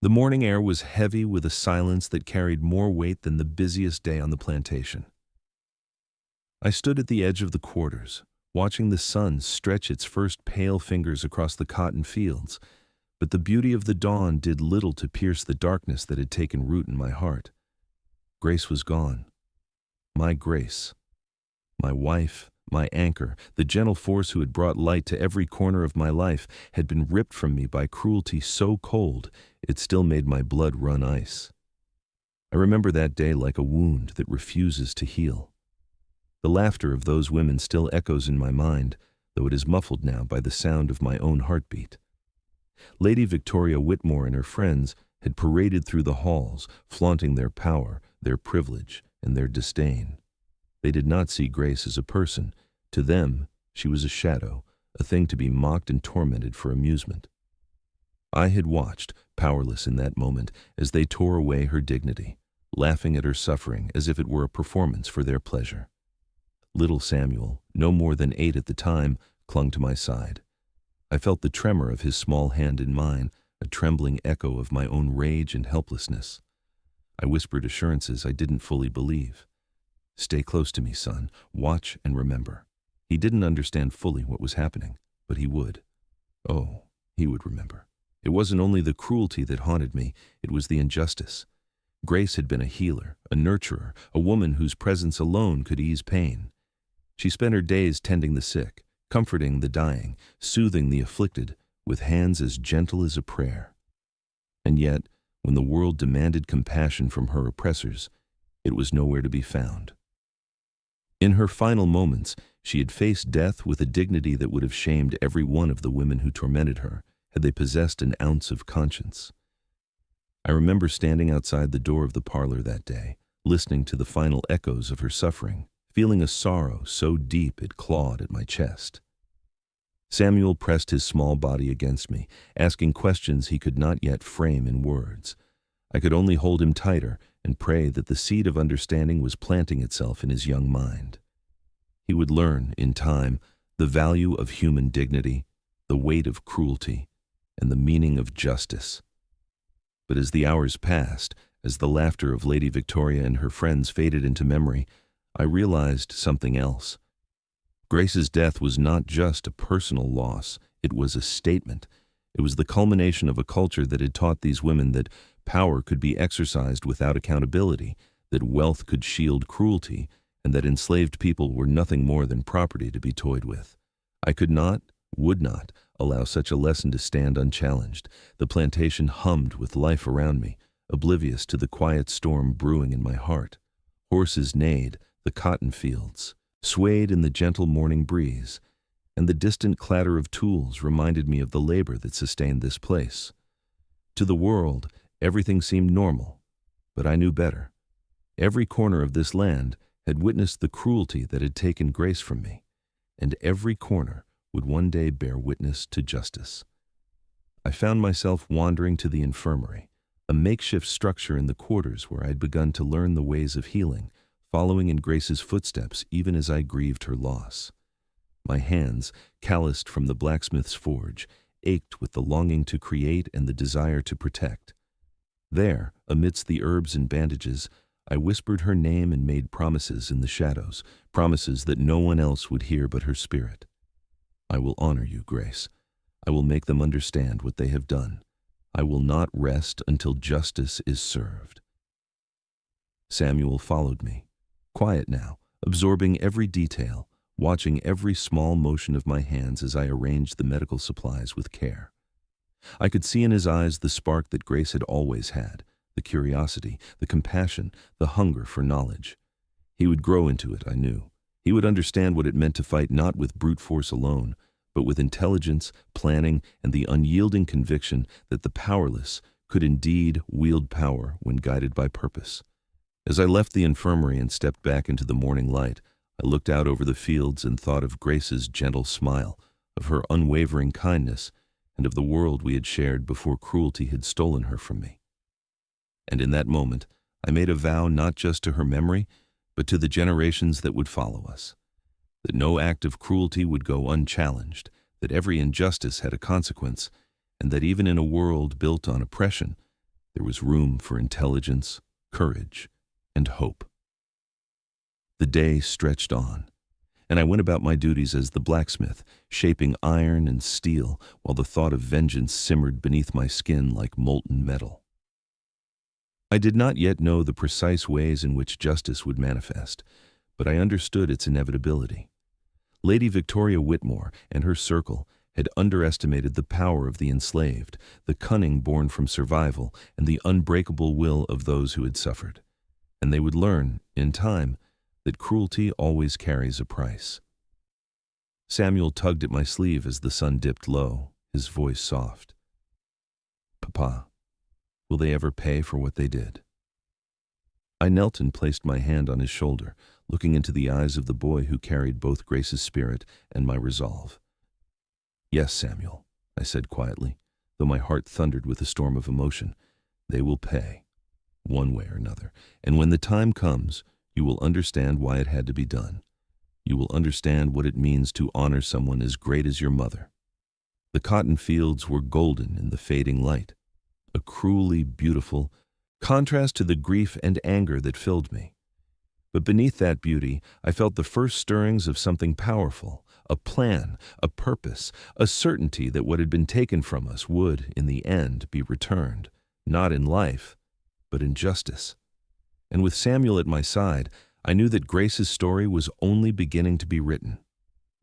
The morning air was heavy with a silence that carried more weight than the busiest day on the plantation. I stood at the edge of the quarters, watching the sun stretch its first pale fingers across the cotton fields, but the beauty of the dawn did little to pierce the darkness that had taken root in my heart. Grace was gone. My Grace. My wife, my anchor, the gentle force who had brought light to every corner of my life, had been ripped from me by cruelty so cold it still made my blood run ice. I remember that day like a wound that refuses to heal. The laughter of those women still echoes in my mind, though it is muffled now by the sound of my own heartbeat. Lady Victoria Whitmore and her friends had paraded through the halls, flaunting their power, their privilege, and their disdain. They did not see Grace as a person. To them, she was a shadow, a thing to be mocked and tormented for amusement. I had watched, powerless in that moment, as they tore away her dignity, laughing at her suffering as if it were a performance for their pleasure. Little Samuel, no more than 8 at the time, clung to my side. I felt the tremor of his small hand in mine, a trembling echo of my own rage and helplessness. I whispered assurances I didn't fully believe. "Stay close to me, son. Watch and remember." He didn't understand fully what was happening, but he would. Oh, he would remember. It wasn't only the cruelty that haunted me, it was the injustice. Grace had been a healer, a nurturer, a woman whose presence alone could ease pain. She spent her days tending the sick, comforting the dying, soothing the afflicted, with hands as gentle as a prayer. And yet, when the world demanded compassion from her oppressors, it was nowhere to be found. In her final moments, she had faced death with a dignity that would have shamed every one of the women who tormented her, had they possessed an ounce of conscience. I remember standing outside the door of the parlor that day, listening to the final echoes of her suffering, feeling a sorrow so deep it clawed at my chest. Samuel pressed his small body against me, asking questions he could not yet frame in words. I could only hold him tighter and pray that the seed of understanding was planting itself in his young mind. He would learn, in time, the value of human dignity, the weight of cruelty, and the meaning of justice. But as the hours passed, as the laughter of Lady Victoria and her friends faded into memory, I realized something else. Grace's death was not just a personal loss, it was a statement. It was the culmination of a culture that had taught these women that power could be exercised without accountability, that wealth could shield cruelty, and that enslaved people were nothing more than property to be toyed with. I could not, would not, allow such a lesson to stand unchallenged. The plantation hummed with life around me, oblivious to the quiet storm brewing in my heart. Horses neighed, the cotton fields swayed in the gentle morning breeze, and the distant clatter of tools reminded me of the labor that sustained this place. To the world, everything seemed normal, but I knew better. Every corner of this land had witnessed the cruelty that had taken Grace from me, and every corner would one day bear witness to justice. I found myself wandering to the infirmary, a makeshift structure in the quarters where I had begun to learn the ways of healing, following in Grace's footsteps even as I grieved her loss. My hands, calloused from the blacksmith's forge, ached with the longing to create and the desire to protect. There, amidst the herbs and bandages, I whispered her name and made promises in the shadows, promises that no one else would hear but her spirit. I will honor you, Grace. I will make them understand what they have done. I will not rest until justice is served. Samuel followed me, quiet now, absorbing every detail, watching every small motion of my hands as I arranged the medical supplies with care. I could see in his eyes the spark that Grace had always had, the curiosity, the compassion, the hunger for knowledge. He would grow into it, I knew. He would understand what it meant to fight not with brute force alone, but with intelligence, planning, and the unyielding conviction that the powerless could indeed wield power when guided by purpose. As I left the infirmary and stepped back into the morning light, I looked out over the fields and thought of Grace's gentle smile, of her unwavering kindness, and of the world we had shared before cruelty had stolen her from me. And in that moment, I made a vow not just to her memory, but to the generations that would follow us, that no act of cruelty would go unchallenged, that every injustice had a consequence, and that even in a world built on oppression, There was room for intelligence, courage, and hope. The day stretched on, and I went about my duties as the blacksmith, shaping iron and steel while the thought of vengeance simmered beneath my skin like molten metal. I did not yet know the precise ways in which justice would manifest, but I understood its inevitability. Lady Victoria Whitmore and her circle had underestimated the power of the enslaved, the cunning born from survival, and the unbreakable will of those who had suffered. And they would learn, in time, that cruelty always carries a price. Samuel tugged at my sleeve as the sun dipped low, his voice soft. "Papa, will they ever pay for what they did?" I knelt and placed my hand on his shoulder, looking into the eyes of the boy who carried both Grace's spirit and my resolve. "Yes, Samuel," I said quietly, though my heart thundered with a storm of emotion. "They will pay, one way or another, and when the time comes, you will understand why it had to be done. You will understand what it means to honor someone as great as your mother." The cotton fields were golden in the fading light, a cruelly beautiful contrast to the grief and anger that filled me. But beneath that beauty, I felt the first stirrings of something powerful, a plan, a purpose, a certainty that what had been taken from us would, in the end, be returned, not in life, but in justice. And with Samuel at my side, I knew that Grace's story was only beginning to be written.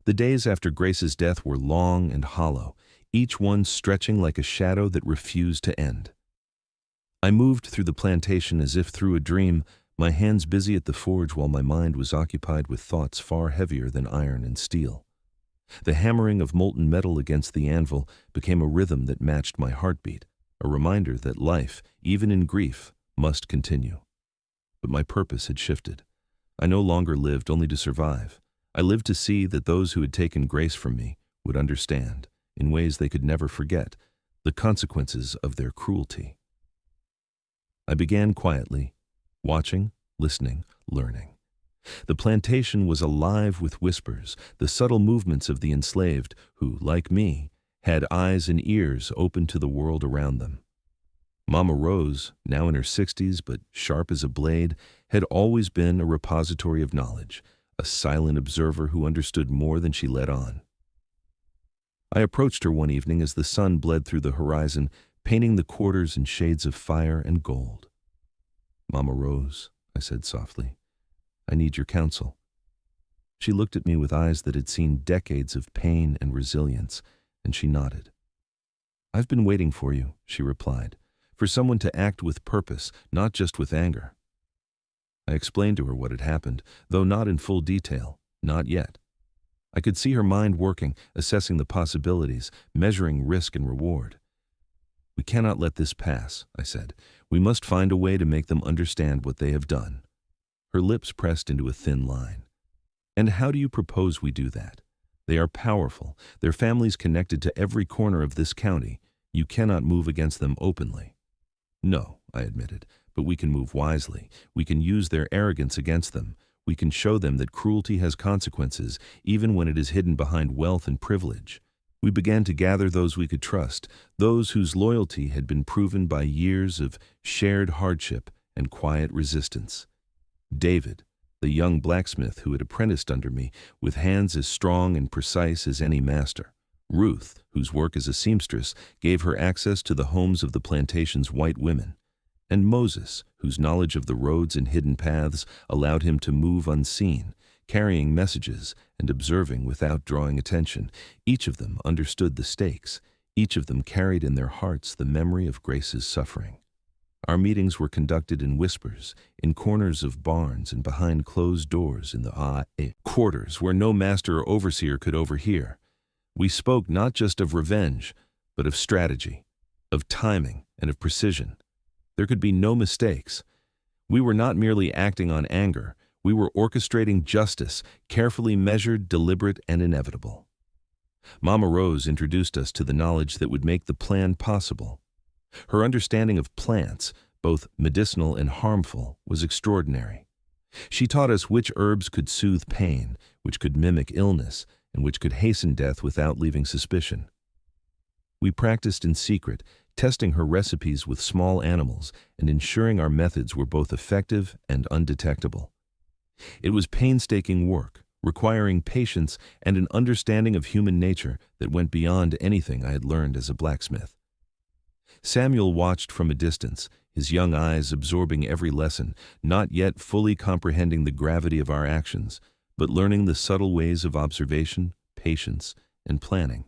The days after Grace's death were long and hollow, each one stretching like a shadow that refused to end. I moved through the plantation as if through a dream, my hands busy at the forge while my mind was occupied with thoughts far heavier than iron and steel. The hammering of molten metal against the anvil became a rhythm that matched my heartbeat, a reminder that life, even in grief, must continue. But my purpose had shifted. I no longer lived only to survive. I lived to see that those who had taken Grace from me would understand, in ways they could never forget, the consequences of their cruelty. I began quietly, watching, listening, learning. The plantation was alive with whispers, the subtle movements of the enslaved who, like me, had eyes and ears open to the world around them. Mama Rose, now in her 60s but sharp as a blade, had always been a repository of knowledge, a silent observer who understood more than she let on. I approached her one evening as the sun bled through the horizon, painting the quarters in shades of fire and gold. "Mama Rose," I said softly, "I need your counsel." She looked at me with eyes that had seen decades of pain and resilience, and she nodded. "I've been waiting for you," she replied, "for someone to act with purpose, not just with anger." I explained to her what had happened, though not in full detail, not yet. I could see her mind working, assessing the possibilities, measuring risk and reward. "We cannot let this pass," I said. "We must find a way to make them understand what they have done." Her lips pressed into a thin line. "And how do you propose we do that? They are powerful, their families connected to every corner of this county. You cannot move against them openly." "No," I admitted, "but we can move wisely. We can use their arrogance against them. We can show them that cruelty has consequences, even when it is hidden behind wealth and privilege." We began to gather those we could trust, those whose loyalty had been proven by years of shared hardship and quiet resistance. David, the young blacksmith who had apprenticed under me, with hands as strong and precise as any master. Ruth, whose work as a seamstress gave her access to the homes of the plantation's white women. And Moses, whose knowledge of the roads and hidden paths allowed him to move unseen, carrying messages and observing without drawing attention. Each of them understood the stakes. Each of them carried in their hearts the memory of Grace's suffering. Our meetings were conducted in whispers, in corners of barns and behind closed doors in the quarters where no master or overseer could overhear. We spoke not just of revenge, but of strategy, of timing, and of precision. There could be no mistakes. We were not merely acting on anger. We were orchestrating justice, carefully measured, deliberate, and inevitable. Mama Rose introduced us to the knowledge that would make the plan possible. Her understanding of plants, both medicinal and harmful, was extraordinary. She taught us which herbs could soothe pain, which could mimic illness, and which could hasten death without leaving suspicion. We practiced in secret, testing her recipes with small animals and ensuring our methods were both effective and undetectable. It was painstaking work, requiring patience and an understanding of human nature that went beyond anything I had learned as a blacksmith. Samuel watched from a distance, his young eyes absorbing every lesson, not yet fully comprehending the gravity of our actions, but learning the subtle ways of observation, patience, and planning.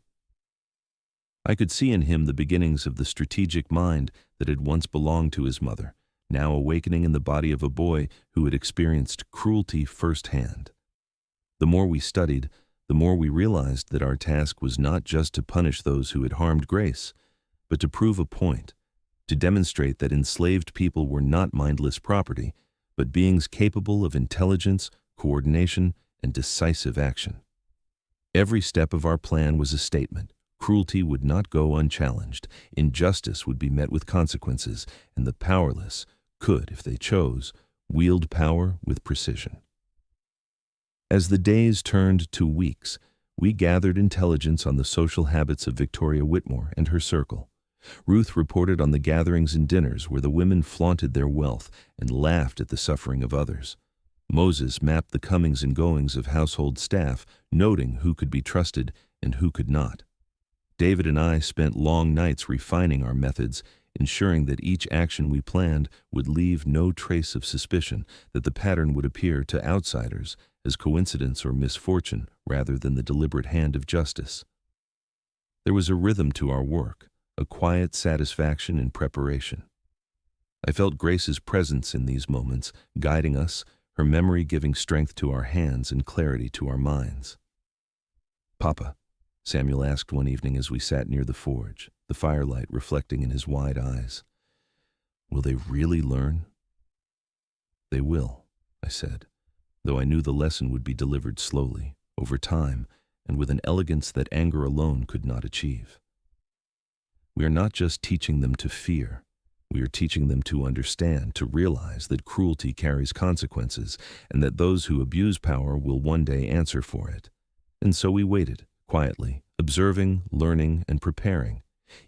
I could see in him the beginnings of the strategic mind that had once belonged to his mother, now awakening in the body of a boy who had experienced cruelty firsthand. The more we studied, the more we realized that our task was not just to punish those who had harmed Grace, but to prove a point, to demonstrate that enslaved people were not mindless property, but beings capable of intelligence, coordination, and decisive action. Every step of our plan was a statement. Cruelty would not go unchallenged, injustice would be met with consequences, and the powerless could, if they chose, wield power with precision. As the days turned to weeks, we gathered intelligence on the social habits of Victoria Whitmore and her circle. Ruth reported on the gatherings and dinners where the women flaunted their wealth and laughed at the suffering of others. Moses mapped the comings and goings of household staff, noting who could be trusted and who could not. David and I spent long nights refining our methods, ensuring that each action we planned would leave no trace of suspicion, that the pattern would appear to outsiders as coincidence or misfortune rather than the deliberate hand of justice. There was a rhythm to our work, a quiet satisfaction in preparation. I felt Grace's presence in these moments, guiding us, her memory giving strength to our hands and clarity to our minds. "Papa," Samuel asked one evening as we sat near the forge, the firelight reflecting in his wide eyes, "will they really learn?" "They will," I said, though I knew the lesson would be delivered slowly, over time, and with an elegance that anger alone could not achieve. We are not just teaching them to fear. We are teaching them to understand, to realize that cruelty carries consequences, and that those who abuse power will one day answer for it. And so we waited, quietly, observing, learning, and preparing.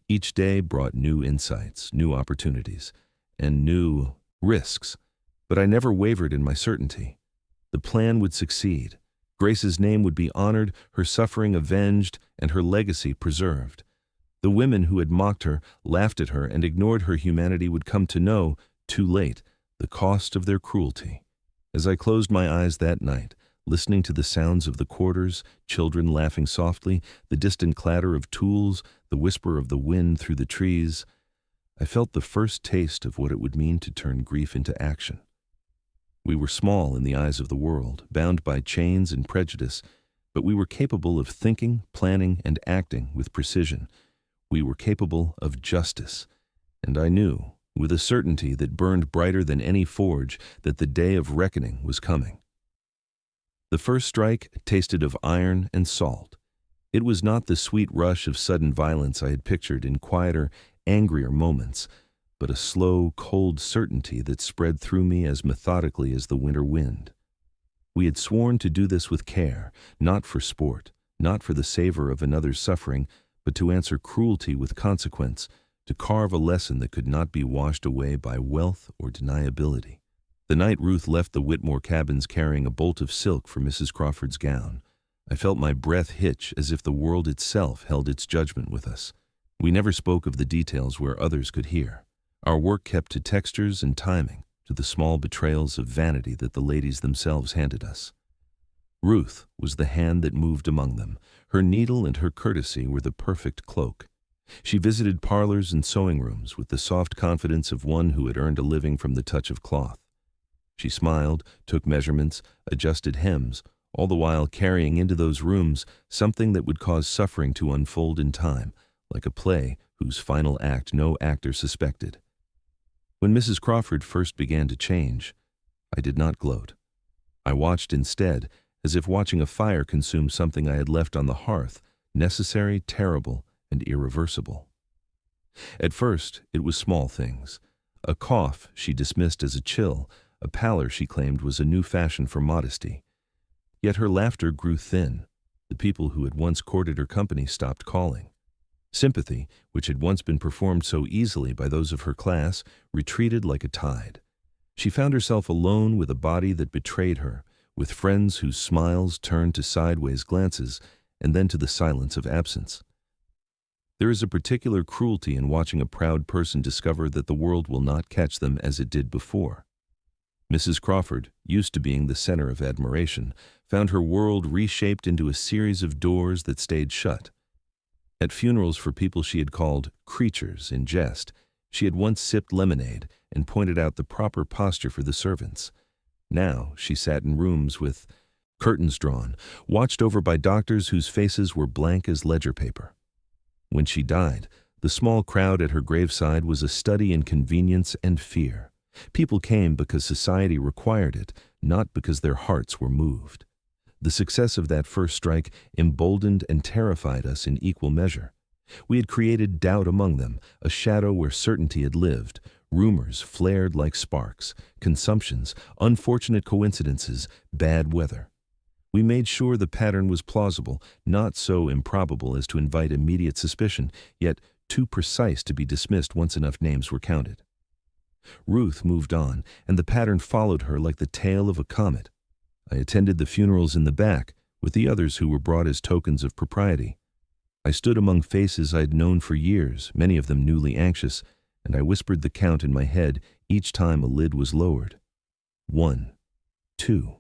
Each day brought new insights, new opportunities, and new risks, but I never wavered in my certainty. The plan would succeed. Grace's name would be honored, her suffering avenged, and her legacy preserved. The women who had mocked her, laughed at her, and ignored her humanity would come to know, too late, the cost of their cruelty. As I closed my eyes that night, listening to the sounds of the quarters, children laughing softly, the distant clatter of tools, the whisper of the wind through the trees, I felt the first taste of what it would mean to turn grief into action. We were small in the eyes of the world, bound by chains and prejudice, but we were capable of thinking, planning, and acting with precision. We were capable of justice, and I knew, with a certainty that burned brighter than any forge, that the day of reckoning was coming. The first strike tasted of iron and salt. It was not the sweet rush of sudden violence I had pictured in quieter, angrier moments, but a slow, cold certainty that spread through me as methodically as the winter wind. We had sworn to do this with care, not for sport, not for the savor of another's suffering, but to answer cruelty with consequence, to carve a lesson that could not be washed away by wealth or deniability. The night Ruth left the Whitmore cabins carrying a bolt of silk for Mrs. Crawford's gown, I felt my breath hitch as if the world itself held its judgment with us. We never spoke of the details where others could hear. Our work kept to textures and timing, to the small betrayals of vanity that the ladies themselves handed us. Ruth was the hand that moved among them. Her needle and her courtesy were the perfect cloak. She visited parlors and sewing rooms with the soft confidence of one who had earned a living from the touch of cloth. She smiled, took measurements, adjusted hems, all the while carrying into those rooms something that would cause suffering to unfold in time, like a play whose final act no actor suspected. When Mrs. Crawford first began to change, I did not gloat. I watched instead, as if watching a fire consume something I had left on the hearth, necessary, terrible, and irreversible. At first, it was small things. A cough she dismissed as a chill, a pallor she claimed was a new fashion for modesty. Yet her laughter grew thin. The people who had once courted her company stopped calling. Sympathy, which had once been performed so easily by those of her class, retreated like a tide. She found herself alone with a body that betrayed her, with friends whose smiles turned to sideways glances and then to the silence of absence. There is a particular cruelty in watching a proud person discover that the world will not catch them as it did before. Mrs. Crawford, used to being the center of admiration, found her world reshaped into a series of doors that stayed shut. At funerals for people she had called creatures in jest, she had once sipped lemonade and pointed out the proper posture for the servants. Now she sat in rooms with curtains drawn, watched over by doctors whose faces were blank as ledger paper. When she died, the small crowd at her graveside was a study in convenience and fear. People came because society required it, not because their hearts were moved. The success of that first strike emboldened and terrified us in equal measure. We had created doubt among them, a shadow where certainty had lived. Rumors flared like sparks, consumptions, unfortunate coincidences, bad weather. We made sure the pattern was plausible, not so improbable as to invite immediate suspicion, yet too precise to be dismissed once enough names were counted. Ruth moved on, and the pattern followed her like the tail of a comet. I attended the funerals in the back, with the others who were brought as tokens of propriety. I stood among faces I had known for years, many of them newly anxious, and I whispered the count in my head each time a lid was lowered. 1, 2.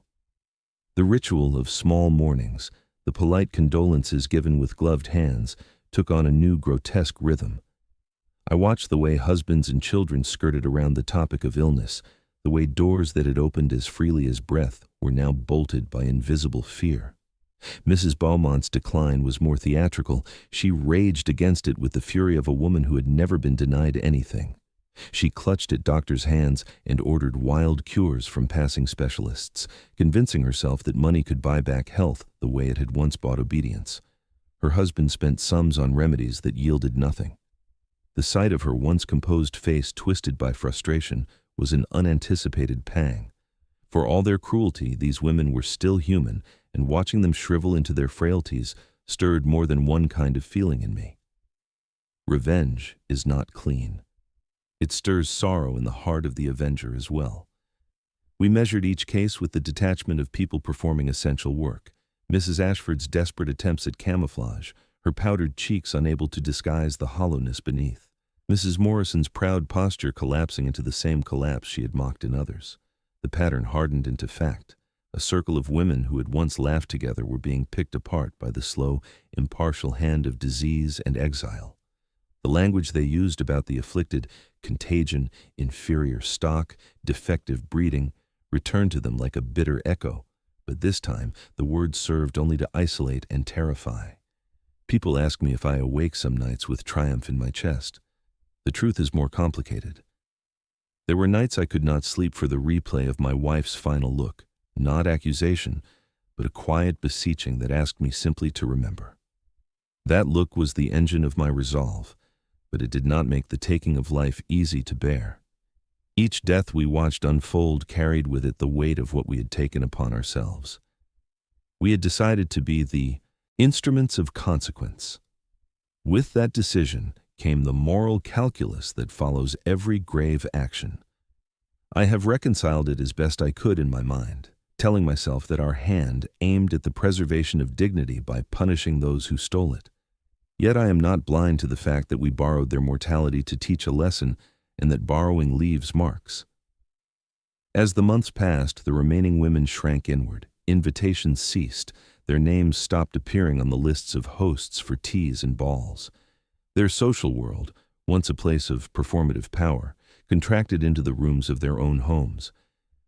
The ritual of small mournings, the polite condolences given with gloved hands, took on a new grotesque rhythm. I watched the way husbands and children skirted around the topic of illness, the way doors that had opened as freely as breath were now bolted by invisible fear. Mrs. Beaumont's decline was more theatrical. She raged against it with the fury of a woman who had never been denied anything. She clutched at doctors' hands and ordered wild cures from passing specialists, convincing herself that money could buy back health the way it had once bought obedience. Her husband spent sums on remedies that yielded nothing. The sight of her once composed face twisted by frustration was an unanticipated pang. For all their cruelty, these women were still human, and watching them shrivel into their frailties stirred more than one kind of feeling in me. Revenge is not clean. It stirs sorrow in the heart of the avenger as well. We measured each case with the detachment of people performing essential work. Mrs. Ashford's desperate attempts at camouflage, her powdered cheeks unable to disguise the hollowness beneath. Mrs. Morrison's proud posture collapsing into the same collapse she had mocked in others. The pattern hardened into fact. A circle of women who had once laughed together were being picked apart by the slow, impartial hand of disease and exile. The language they used about the afflicted, contagion, inferior stock, defective breeding, returned to them like a bitter echo, but this time the words served only to isolate and terrify. People ask me if I awake some nights with triumph in my chest. The truth is more complicated. There were nights I could not sleep for the replay of my wife's final look, not accusation, but a quiet beseeching that asked me simply to remember. That look was the engine of my resolve, but it did not make the taking of life easy to bear. Each death we watched unfold carried with it the weight of what we had taken upon ourselves. We had decided to be the instruments of consequence. With that decision came the moral calculus that follows every grave action. I have reconciled it as best I could in my mind, telling myself that our hand aimed at the preservation of dignity by punishing those who stole it. Yet I am not blind to the fact that we borrowed their mortality to teach a lesson, and that borrowing leaves marks. As the months passed, the remaining women shrank inward. Invitations ceased. Their names stopped appearing on the lists of hosts for teas and balls. Their social world, once a place of performative power, contracted into the rooms of their own homes.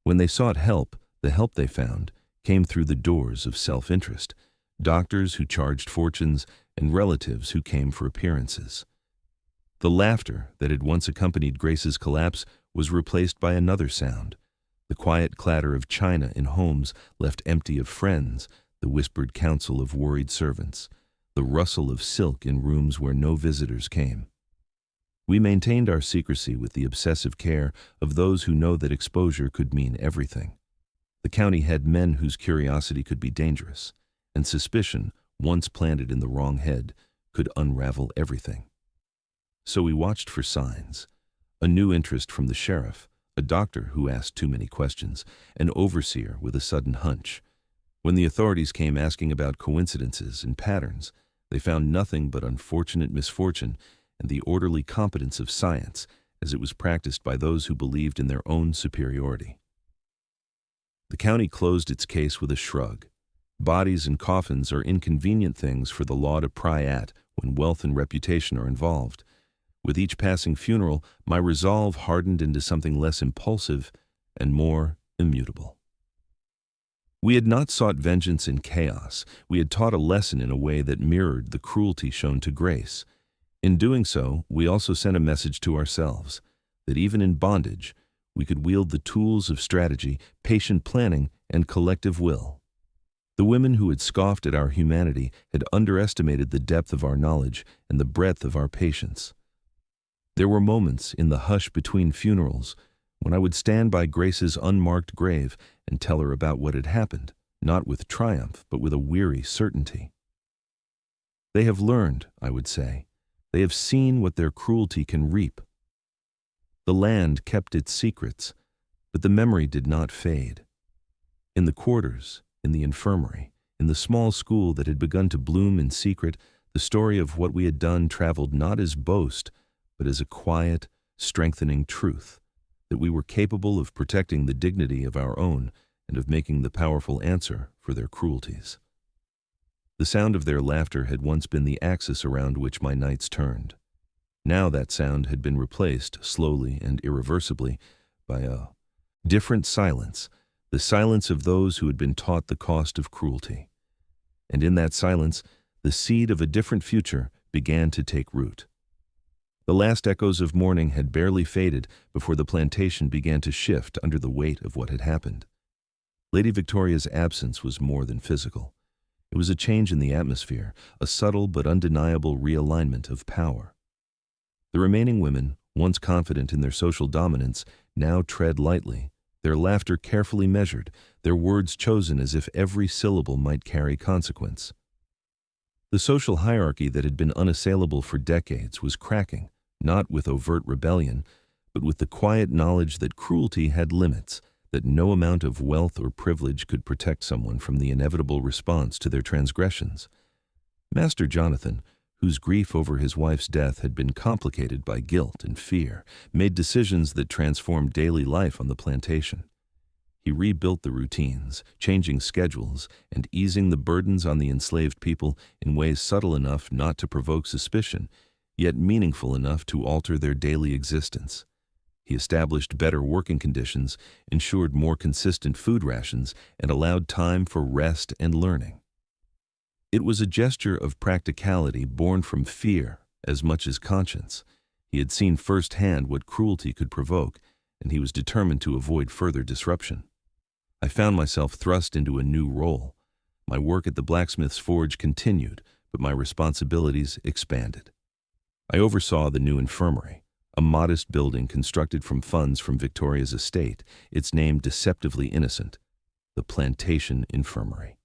When they sought help, the help they found came through the doors of self-interest, doctors who charged fortunes and relatives who came for appearances. The laughter that had once accompanied Grace's collapse was replaced by another sound, the quiet clatter of china in homes left empty of friends, the whispered counsel of worried servants, the rustle of silk in rooms where no visitors came. We maintained our secrecy with the obsessive care of those who know that exposure could mean everything. The county had men whose curiosity could be dangerous, and suspicion, once planted in the wrong head, could unravel everything. So we watched for signs. A new interest from the sheriff, a doctor who asked too many questions, an overseer with a sudden hunch. When the authorities came asking about coincidences and patterns, they found nothing but unfortunate misfortune and the orderly competence of science as it was practiced by those who believed in their own superiority. The county closed its case with a shrug. Bodies and coffins are inconvenient things for the law to pry at when wealth and reputation are involved. With each passing funeral, my resolve hardened into something less impulsive and more immutable. We had not sought vengeance in chaos. We had taught a lesson in a way that mirrored the cruelty shown to Grace. In doing so, we also sent a message to ourselves that even in bondage, we could wield the tools of strategy, patient planning, and collective will. The women who had scoffed at our humanity had underestimated the depth of our knowledge and the breadth of our patience. There were moments in the hush between funerals when I would stand by Grace's unmarked grave and tell her about what had happened, not with triumph, but with a weary certainty. They have learned, I would say. They have seen what their cruelty can reap. The land kept its secrets, but the memory did not fade. In the quarters, in the infirmary, in the small school that had begun to bloom in secret, the story of what we had done traveled not as boast, but as a quiet, strengthening truth, that we were capable of protecting the dignity of our own and of making the powerful answer for their cruelties. The sound of their laughter had once been the axis around which my nights turned. Now that sound had been replaced, slowly and irreversibly, by a different silence, the silence of those who had been taught the cost of cruelty. And in that silence, the seed of a different future began to take root. The last echoes of mourning had barely faded before the plantation began to shift under the weight of what had happened. Lady Victoria's absence was more than physical. It was a change in the atmosphere, a subtle but undeniable realignment of power. The remaining women, once confident in their social dominance, now tread lightly, their laughter carefully measured, their words chosen as if every syllable might carry consequence. The social hierarchy that had been unassailable for decades was cracking, not with overt rebellion, but with the quiet knowledge that cruelty had limits, that no amount of wealth or privilege could protect someone from the inevitable response to their transgressions. Master Jonathan, whose grief over his wife's death had been complicated by guilt and fear, made decisions that transformed daily life on the plantation. He rebuilt the routines, changing schedules, and easing the burdens on the enslaved people in ways subtle enough not to provoke suspicion, yet meaningful enough to alter their daily existence. He established better working conditions, ensured more consistent food rations, and allowed time for rest and learning. It was a gesture of practicality born from fear as much as conscience. He had seen firsthand what cruelty could provoke, and he was determined to avoid further disruption. I found myself thrust into a new role. My work at the blacksmith's forge continued, but my responsibilities expanded. I oversaw the new infirmary, a modest building constructed from funds from Victoria's estate, its name deceptively innocent, the Plantation Infirmary.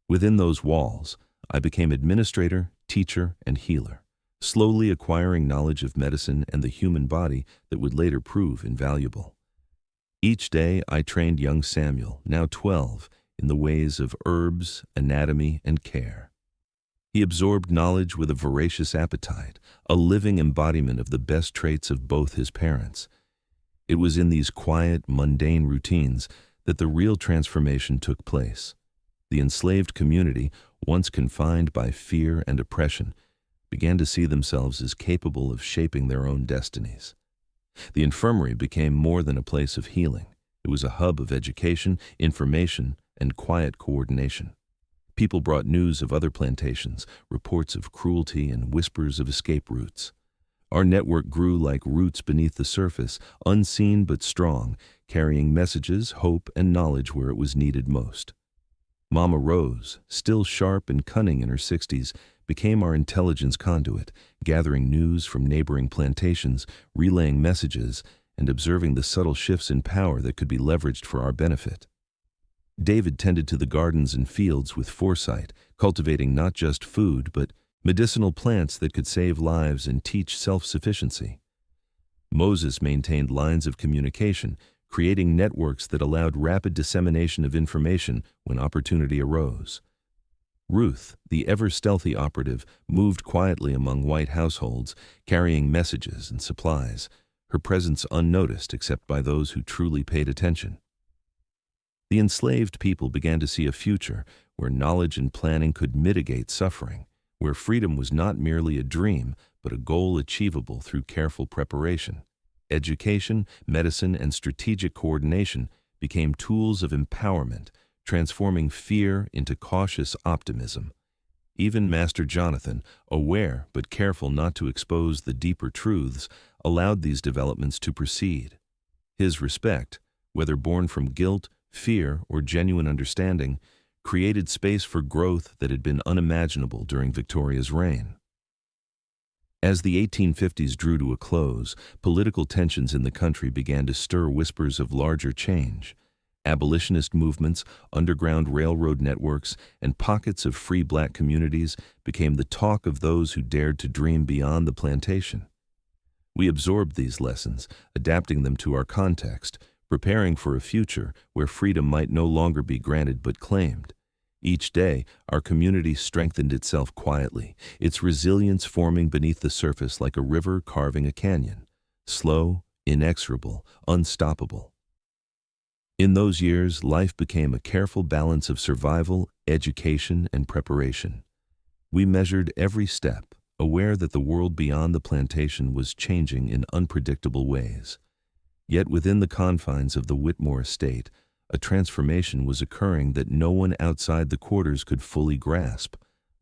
Within those walls, I became administrator, teacher, and healer, slowly acquiring knowledge of medicine and the human body that would later prove invaluable. Each day I trained young Samuel, now 12, in the ways of herbs, anatomy, and care. He absorbed knowledge with a voracious appetite, a living embodiment of the best traits of both his parents. It was in these quiet, mundane routines that the real transformation took place. The enslaved community, once confined by fear and oppression, began to see themselves as capable of shaping their own destinies. The infirmary became more than a place of healing. It was a hub of education, information, and quiet coordination. People brought news of other plantations, reports of cruelty, and whispers of escape routes. Our network grew like roots beneath the surface, unseen but strong, carrying messages, hope, and knowledge where it was needed most. Mama Rose, still sharp and cunning in her 60s, became our intelligence conduit, gathering news from neighboring plantations, relaying messages, and observing the subtle shifts in power that could be leveraged for our benefit. David tended to the gardens and fields with foresight, cultivating not just food but medicinal plants that could save lives and teach self-sufficiency. Moses maintained lines of communication, creating networks that allowed rapid dissemination of information when opportunity arose. Ruth, the ever-stealthy operative, moved quietly among white households, carrying messages and supplies, her presence unnoticed except by those who truly paid attention. The enslaved people began to see a future where knowledge and planning could mitigate suffering, where freedom was not merely a dream, but a goal achievable through careful preparation. Education, medicine, and strategic coordination became tools of empowerment, transforming fear into cautious optimism. Even Master Jonathan, aware but careful not to expose the deeper truths, allowed these developments to proceed. His respect, whether born from guilt, fear, or genuine understanding, created space for growth that had been unimaginable during Victoria's reign. As the 1850s drew to a close, political tensions in the country began to stir whispers of larger change. Abolitionist movements, underground railroad networks, and pockets of free black communities became the talk of those who dared to dream beyond the plantation. We absorbed these lessons, adapting them to our context, preparing for a future where freedom might no longer be granted but claimed. Each day, our community strengthened itself quietly, its resilience forming beneath the surface like a river carving a canyon, slow, inexorable, unstoppable. In those years, life became a careful balance of survival, education, and preparation. We measured every step, aware that the world beyond the plantation was changing in unpredictable ways. Yet within the confines of the Whitmore estate, a transformation was occurring that no one outside the quarters could fully grasp: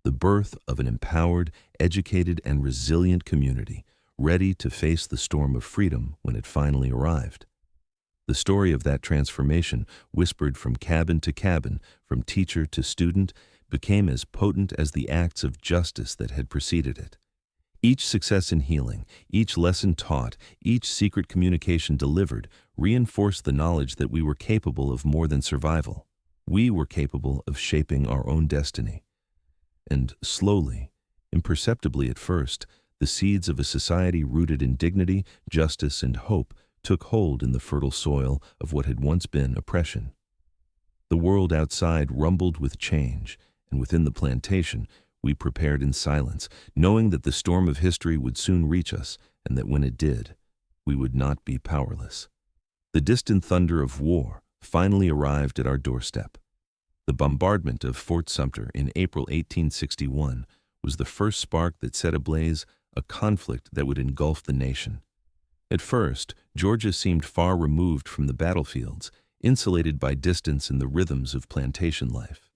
the birth of an empowered, educated, and resilient community, ready to face the storm of freedom when it finally arrived. The story of that transformation, whispered from cabin to cabin, from teacher to student, became as potent as the acts of justice that had preceded it. Each success in healing, each lesson taught, each secret communication delivered, reinforced the knowledge that we were capable of more than survival. We were capable of shaping our own destiny. And slowly, imperceptibly at first, the seeds of a society rooted in dignity, justice, and hope took hold in the fertile soil of what had once been oppression. The world outside rumbled with change, and within the plantation, we prepared in silence, knowing that the storm of history would soon reach us, and that when it did, we would not be powerless. The distant thunder of war finally arrived at our doorstep. The bombardment of Fort Sumter in April 1861 was the first spark that set ablaze a conflict that would engulf the nation. At first, Georgia seemed far removed from the battlefields, insulated by distance and the rhythms of plantation life.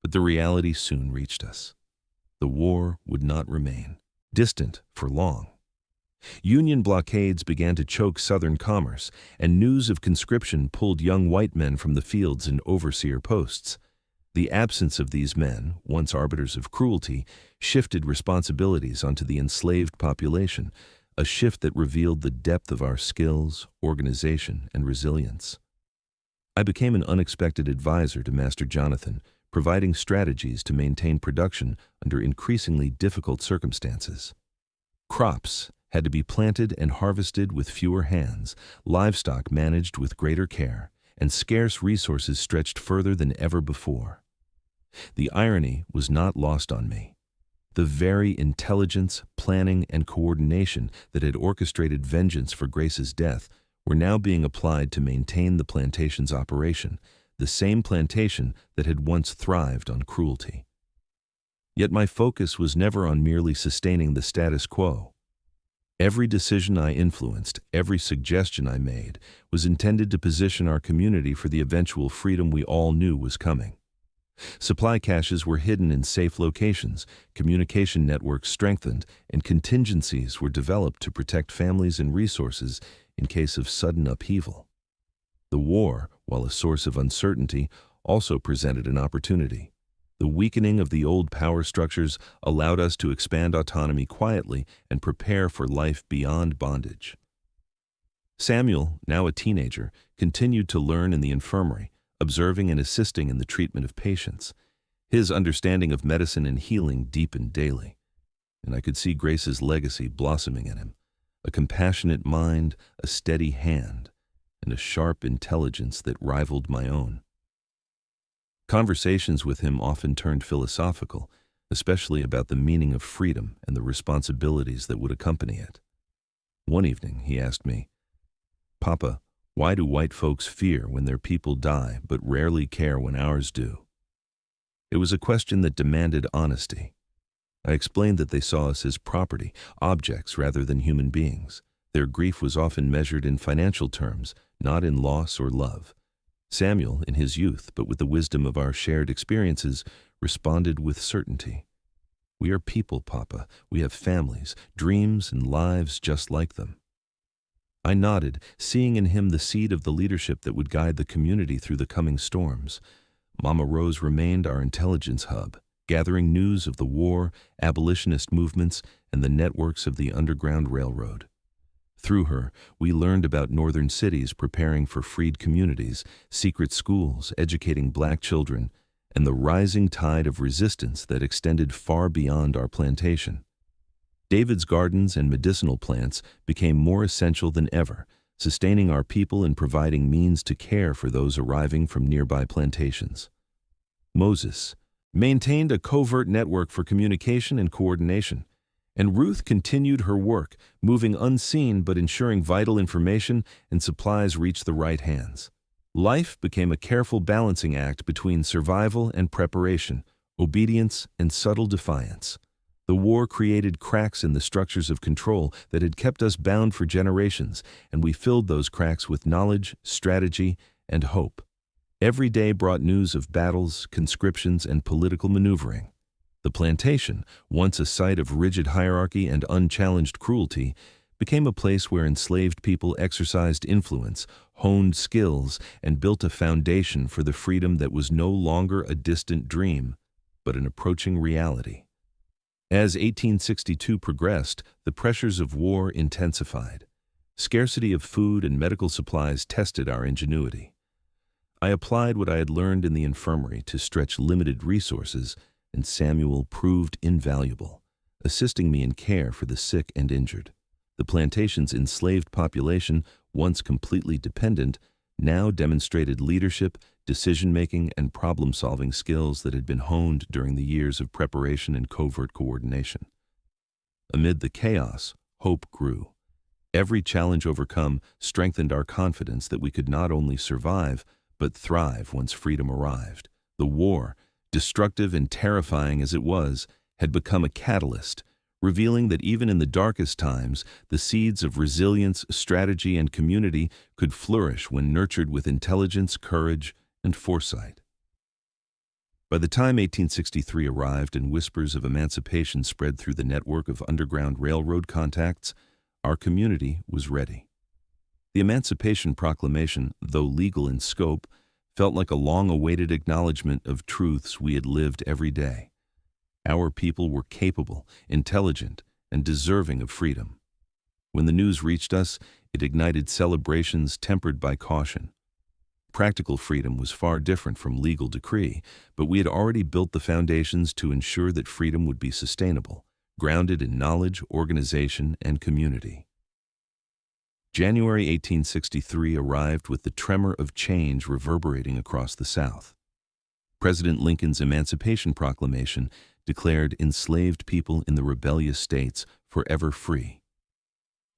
But the reality soon reached us. The war would not remain distant for long. Union blockades began to choke Southern commerce, and news of conscription pulled young white men from the fields and overseer posts. The absence of these men, once arbiters of cruelty, shifted responsibilities onto the enslaved population, a shift that revealed the depth of our skills, organization, and resilience. I became an unexpected advisor to Master Jonathan, providing strategies to maintain production under increasingly difficult circumstances. Crops had to be planted and harvested with fewer hands, livestock managed with greater care, and scarce resources stretched further than ever before. The irony was not lost on me. The very intelligence, planning, and coordination that had orchestrated vengeance for Grace's death were now being applied to maintain the plantation's operation, the same plantation that had once thrived on cruelty. Yet my focus was never on merely sustaining the status quo. Every decision I influenced, every suggestion I made, was intended to position our community for the eventual freedom we all knew was coming. Supply caches were hidden in safe locations, communication networks strengthened, and contingencies were developed to protect families and resources in case of sudden upheaval. The war, while a source of uncertainty, also presented an opportunity. The weakening of the old power structures allowed us to expand autonomy quietly and prepare for life beyond bondage. Samuel, now a teenager, continued to learn in the infirmary, observing and assisting in the treatment of patients. His understanding of medicine and healing deepened daily. and I could see Grace's legacy blossoming in him: a compassionate mind, a steady hand, and a sharp intelligence that rivaled my own. Conversations with him often turned philosophical, especially about the meaning of freedom and the responsibilities that would accompany it. One evening, he asked me, "Papa, why do white folks fear when their people die but rarely care when ours do?" It was a question that demanded honesty. I explained that they saw us as property, objects rather than human beings. Their grief was often measured in financial terms, not in loss or love. Samuel, in his youth, but with the wisdom of our shared experiences, responded with certainty. "We are people, Papa. We have families, dreams, and lives just like them." I nodded, seeing in him the seed of the leadership that would guide the community through the coming storms. Mama Rose remained our intelligence hub, gathering news of the war, abolitionist movements, and the networks of the Underground Railroad. Through her, we learned about northern cities preparing for freed communities, secret schools educating black children, and the rising tide of resistance that extended far beyond our plantation. David's gardens and medicinal plants became more essential than ever, sustaining our people and providing means to care for those arriving from nearby plantations. Moses maintained a covert network for communication and coordination, and Ruth continued her work, moving unseen but ensuring vital information and supplies reached the right hands. Life became a careful balancing act between survival and preparation, obedience and subtle defiance. The war created cracks in the structures of control that had kept us bound for generations, and we filled those cracks with knowledge, strategy, and hope. Every day brought news of battles, conscriptions, and political maneuvering. The plantation, once a site of rigid hierarchy and unchallenged cruelty, became a place where enslaved people exercised influence, honed skills, and built a foundation for the freedom that was no longer a distant dream, but an approaching reality. As 1862 progressed, the pressures of war intensified. Scarcity of food and medical supplies tested our ingenuity. I applied what I had learned in the infirmary to stretch limited resources, and Samuel proved invaluable, assisting me in care for the sick and injured. The plantation's enslaved population, once completely dependent, now demonstrated leadership, decision-making, and problem-solving skills that had been honed during the years of preparation and covert coordination. Amid the chaos, hope grew. Every challenge overcome strengthened our confidence that we could not only survive, but thrive once freedom arrived. The war, destructive and terrifying as it was, had become a catalyst, revealing that even in the darkest times, the seeds of resilience, strategy, and community could flourish when nurtured with intelligence, courage, and foresight. By the time 1863 arrived and whispers of emancipation spread through the network of Underground Railroad contacts, our community was ready. The Emancipation Proclamation, though legal in scope, felt like a long-awaited acknowledgement of truths we had lived every day. Our people were capable, intelligent, and deserving of freedom. When the news reached us, it ignited celebrations tempered by caution. Practical freedom was far different from legal decree, but we had already built the foundations to ensure that freedom would be sustainable, grounded in knowledge, organization, and community. January 1863 arrived with the tremor of change reverberating across the South. President Lincoln's Emancipation Proclamation declared enslaved people in the rebellious states forever free.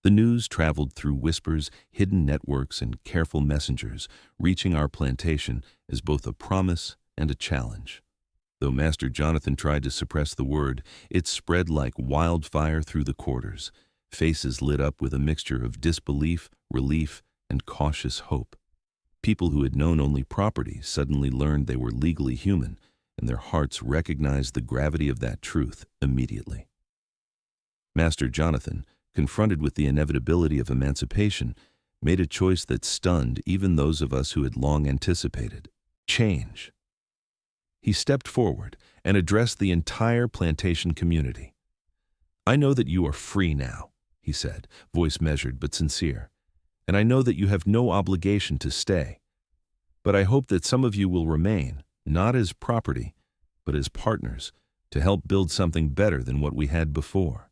The news traveled through whispers, hidden networks, and careful messengers, reaching our plantation as both a promise and a challenge. Though Master Jonathan tried to suppress the word, it spread like wildfire through the quarters. Faces lit up with a mixture of disbelief, relief, and cautious hope. People who had known only property suddenly learned they were legally human, and their hearts recognized the gravity of that truth immediately. Master Jonathan, confronted with the inevitability of emancipation, made a choice that stunned even those of us who had long anticipated change. He stepped forward and addressed the entire plantation community. "I know that you are free now," he said, voice measured but sincere, "and I know that you have no obligation to stay. But I hope that some of you will remain, not as property, but as partners, to help build something better than what we had before.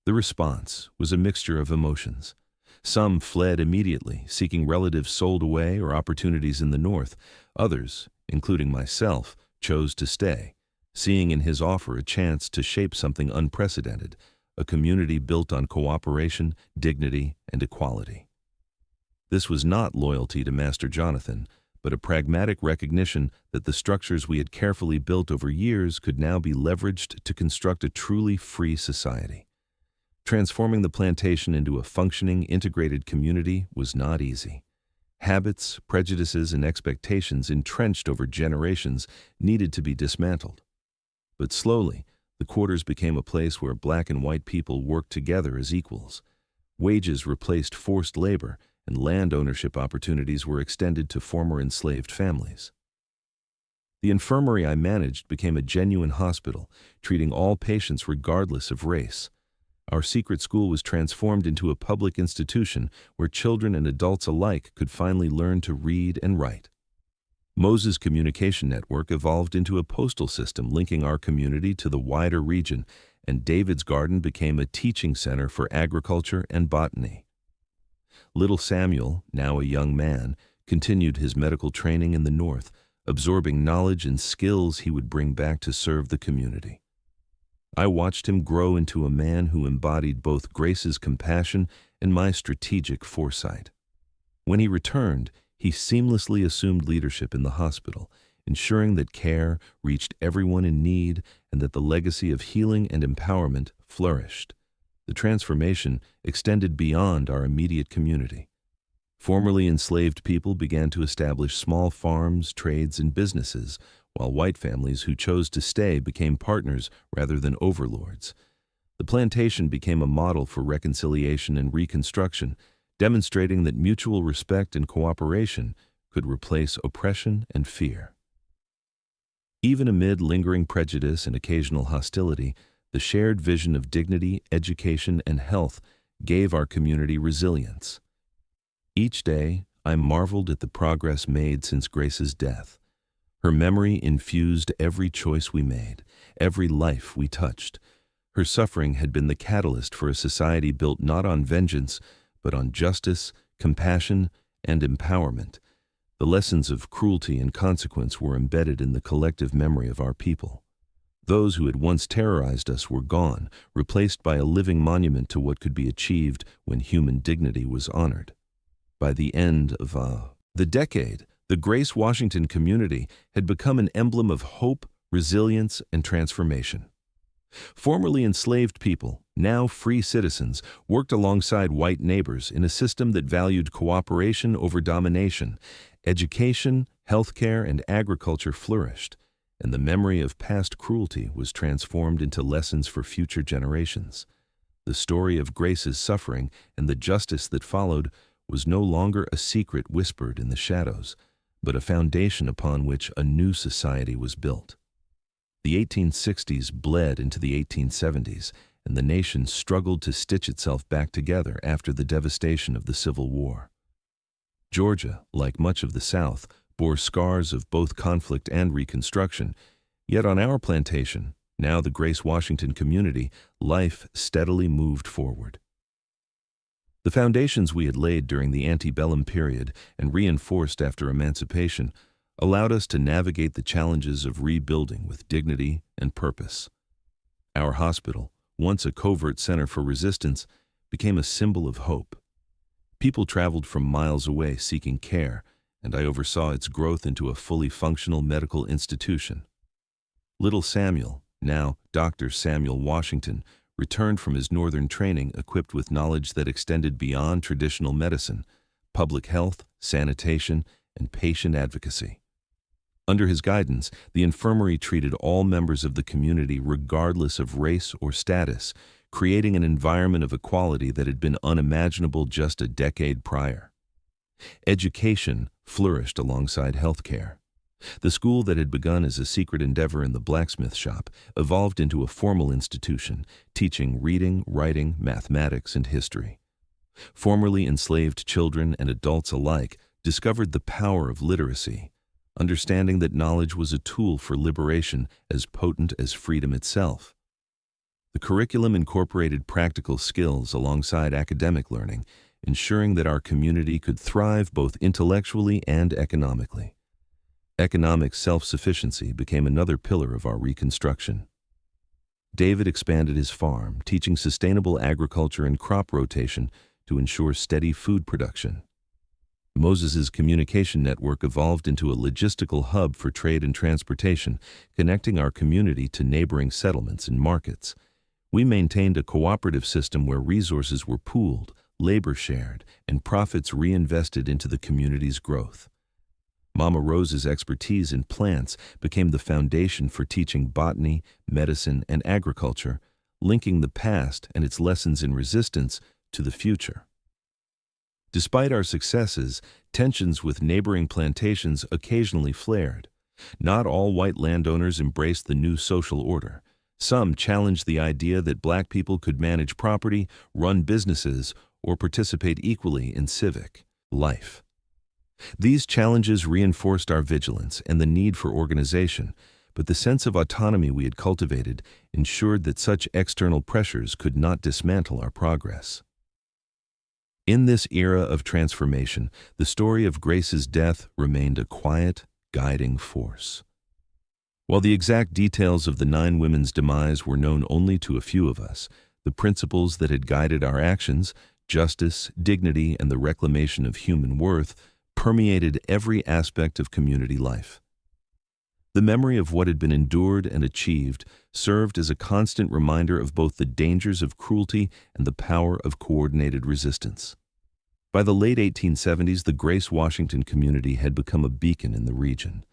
The response was a mixture of emotions. Some fled immediately, seeking relatives sold away or opportunities in the north. Others, including myself, chose to stay, seeing in his offer a chance to shape something unprecedented, a community built on cooperation, dignity, and equality. This was not loyalty to Master Jonathan, but a pragmatic recognition that the structures we had carefully built over years could now be leveraged to construct a truly free society. Transforming the plantation into a functioning, integrated community was not easy. Habits, prejudices, and expectations entrenched over generations needed to be dismantled. But slowly, the quarters became a place where black and white people worked together as equals. Wages replaced forced labor, and land ownership opportunities were extended to former enslaved families. The infirmary I managed became a genuine hospital, treating all patients regardless of race. Our secret school was transformed into a public institution where children and adults alike could finally learn to read and write. Moses' communication network evolved into a postal system linking our community to the wider region, and David's Garden became a teaching center for agriculture and botany. Little Samuel, now a young man, continued his medical training in the north, absorbing knowledge and skills he would bring back to serve the community. I watched him grow into a man who embodied both Grace's compassion and my strategic foresight. When he returned, he seamlessly assumed leadership in the hospital, ensuring that care reached everyone in need and that the legacy of healing and empowerment flourished. The transformation extended beyond our immediate community. Formerly enslaved people began to establish small farms, trades, and businesses, while white families who chose to stay became partners rather than overlords. The plantation became a model for reconciliation and reconstruction, demonstrating that mutual respect and cooperation could replace oppression and fear. Even amid lingering prejudice and occasional hostility, the shared vision of dignity, education, and health gave our community resilience. Each day, I marveled at the progress made since Grace's death. Her memory infused every choice we made, every life we touched. Her suffering had been the catalyst for a society built not on vengeance, but on justice, compassion, and empowerment. The lessons of cruelty and consequence were embedded in the collective memory of our people. Those who had once terrorized us were gone, replaced by a living monument to what could be achieved when human dignity was honored. By the end of the decade, the Grace Washington community had become an emblem of hope, resilience, and transformation. Formerly enslaved people, now free citizens, worked alongside white neighbors in a system that valued cooperation over domination. Education, healthcare, and agriculture flourished, and the memory of past cruelty was transformed into lessons for future generations. The story of Grace's suffering and the justice that followed was no longer a secret whispered in the shadows, but a foundation upon which a new society was built. The 1860s bled into the 1870s, and the nation struggled to stitch itself back together after the devastation of the Civil War. Georgia, like much of the South, bore scars of both conflict and reconstruction, yet on our plantation, now the Grace Washington community, life steadily moved forward. The foundations we had laid during the Antebellum period and reinforced after emancipation allowed us to navigate the challenges of rebuilding with dignity and purpose. Our hospital, once a covert center for resistance, became a symbol of hope. People traveled from miles away seeking care, and I oversaw its growth into a fully functional medical institution. Little Samuel, now Dr. Samuel Washington, returned from his northern training equipped with knowledge that extended beyond traditional medicine, public health, sanitation, and patient advocacy. Under his guidance, the infirmary treated all members of the community regardless of race or status, creating an environment of equality that had been unimaginable just a decade prior. Education flourished alongside healthcare. The school that had begun as a secret endeavor in the blacksmith shop evolved into a formal institution, teaching reading, writing, mathematics, and history. Formerly enslaved children and adults alike discovered the power of literacy. understanding that knowledge was a tool for liberation as potent as freedom itself. The curriculum incorporated practical skills alongside academic learning, ensuring that our community could thrive both intellectually and economically. Economic self-sufficiency became another pillar of our reconstruction. David expanded his farm, teaching sustainable agriculture and crop rotation to ensure steady food production. Moses's communication network evolved into a logistical hub for trade and transportation, connecting our community to neighboring settlements and markets. We maintained a cooperative system where resources were pooled, labor shared, and profits reinvested into the community's growth. Mama Rose's expertise in plants became the foundation for teaching botany, medicine, and agriculture, linking the past and its lessons in resistance to the future. Despite our successes, tensions with neighboring plantations occasionally flared. Not all white landowners embraced the new social order. Some challenged the idea that black people could manage property, run businesses, or participate equally in civic life. These challenges reinforced our vigilance and the need for organization, but the sense of autonomy we had cultivated ensured that such external pressures could not dismantle our progress. In this era of transformation, the story of Grace's death remained a quiet, guiding force. While the exact details of the 9 women's demise were known only to a few of us, the principles that had guided our actions, justice, dignity, and the reclamation of human worth, permeated every aspect of community life. The memory of what had been endured and achieved served as a constant reminder of both the dangers of cruelty and the power of coordinated resistance. By the late 1870s, the Grace Washington community had become a beacon in the region.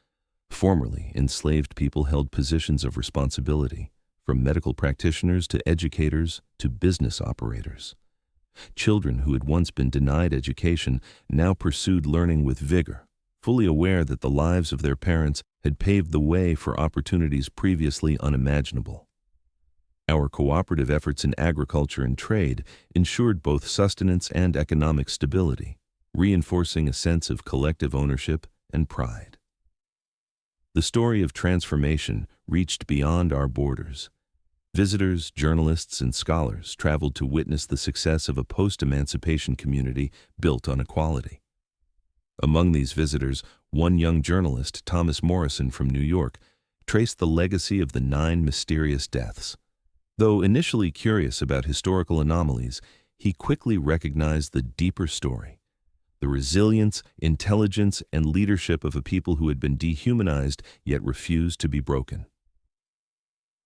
Formerly, enslaved people held positions of responsibility, from medical practitioners to educators to business operators. Children who had once been denied education now pursued learning with vigor, fully aware that the lives of their parents had paved the way for opportunities previously unimaginable. Our cooperative efforts in agriculture and trade ensured both sustenance and economic stability, reinforcing a sense of collective ownership and pride. The story of transformation reached beyond our borders. Visitors, journalists, and scholars traveled to witness the success of a post-emancipation community built on equality. Among these visitors, one young journalist, Thomas Morrison from New York, traced the legacy of the 9 mysterious deaths. Though initially curious about historical anomalies, he quickly recognized the deeper story: the resilience, intelligence, and leadership of a people who had been dehumanized yet refused to be broken.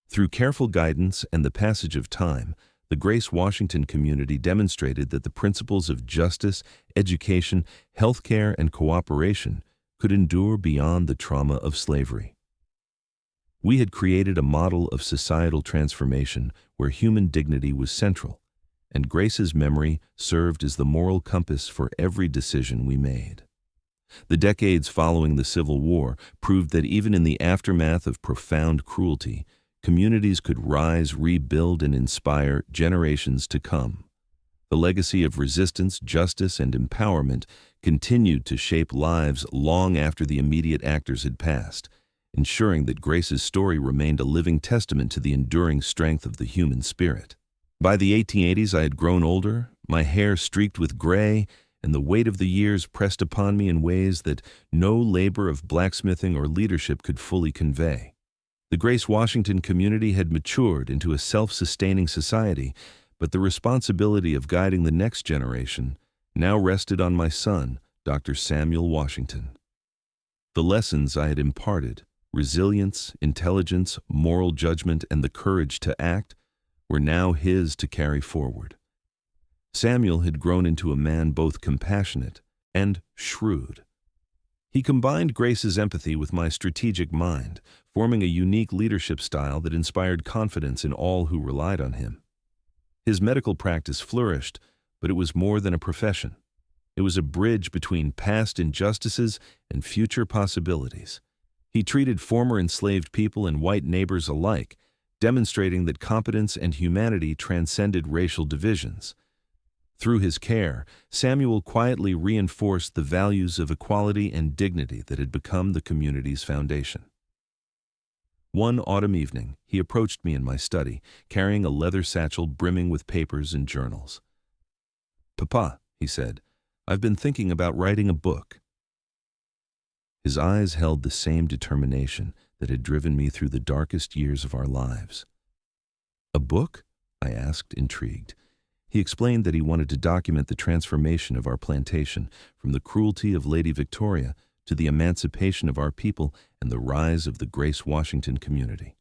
Through careful guidance and the passage of time, the Grace Washington community demonstrated that the principles of justice, education, healthcare, and cooperation could endure beyond the trauma of slavery. We had created a model of societal transformation where human dignity was central, and Grace's memory served as the moral compass for every decision we made. The decades following the Civil War proved that even in the aftermath of profound cruelty, communities could rise, rebuild, and inspire generations to come. The legacy of resistance, justice, and empowerment continued to shape lives long after the immediate actors had passed, ensuring that Grace's story remained a living testament to the enduring strength of the human spirit. By the 1880s, I had grown older, my hair streaked with gray, and the weight of the years pressed upon me in ways that no labor of blacksmithing or leadership could fully convey. The Grace Washington community had matured into a self-sustaining society, but the responsibility of guiding the next generation now rested on my son, Dr. Samuel Washington. The lessons I had imparted, resilience, intelligence, moral judgment, and the courage to act, were now his to carry forward. Samuel had grown into a man both compassionate and shrewd. He combined Grace's empathy with my strategic mind, forming a unique leadership style that inspired confidence in all who relied on him. His medical practice flourished, but it was more than a profession. It was a bridge between past injustices and future possibilities. He treated former enslaved people and white neighbors alike, demonstrating that competence and humanity transcended racial divisions. Through his care, Samuel quietly reinforced the values of equality and dignity that had become the community's foundation. One autumn evening, he approached me in my study, carrying a leather satchel brimming with papers and journals. "Papa," he said, "I've been thinking about writing a book." His eyes held the same determination that had driven me through the darkest years of our lives. "A book?" I asked, intrigued. He explained that he wanted to document the transformation of our plantation, from the cruelty of Lady Victoria to the emancipation of our people and the rise of the Grace Washington community.